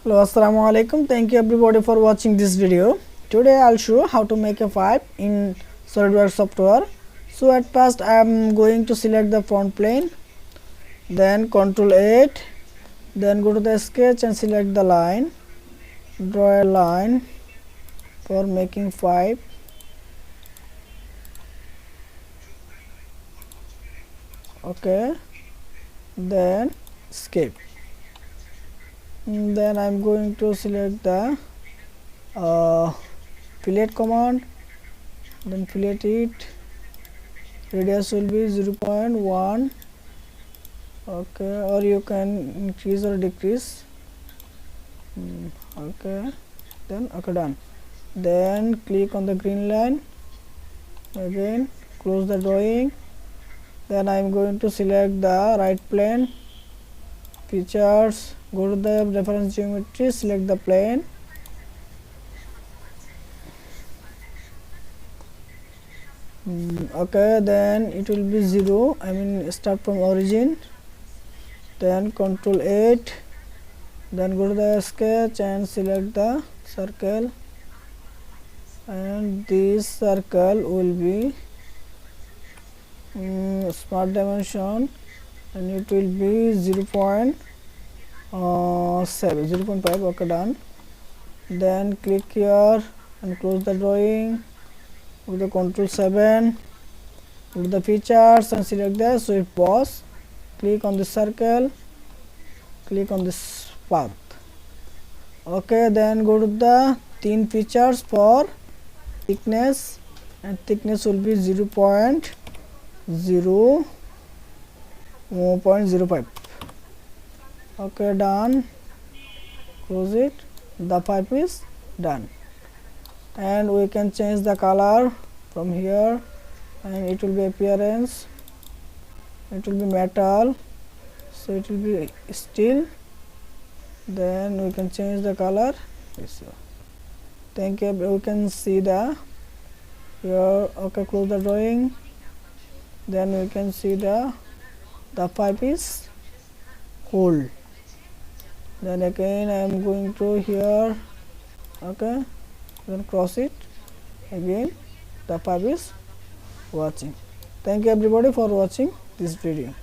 Hello, assalamu alaikum. Thank you everybody for watching this video. Today I'll show how to make a pipe in SolidWorks software. So at first I am going to select the front plane, then Ctrl 8, then go to the sketch and select the line. Draw a line for making pipe. Okay, then escape. Then I'm going to select the fillet command, then fillet it. Radius will be 0.1. okay, or you can increase or decrease. Okay, then okay, done. Then click on the green line, again close the drawing. Then I am going to select the right plane, features, go to the reference geometry, select the plane. Okay, then it will be 0, I mean start from origin. Then Ctrl 8, then go to the sketch and select the circle, and this circle will be smart dimension, and it will be 0.7, 0.5. okay, done. Then click here and close the drawing with the Ctrl 7, go to the features and select the sweep boss. Click on the circle, click on this path. Okay, then go to the thin features for thickness, and thickness will be 0.05. okay, done. Close it. The pipe is done, and we can change the color from here, and it will be appearance, it will be metal, so it will be steel. Then we can change the color. Thank you. We can see the here. Okay, close the drawing. Then we can see the pipe is whole. Then again I am going to here. Okay, then cross it again. The pipe is watching. Thank you everybody for watching this video.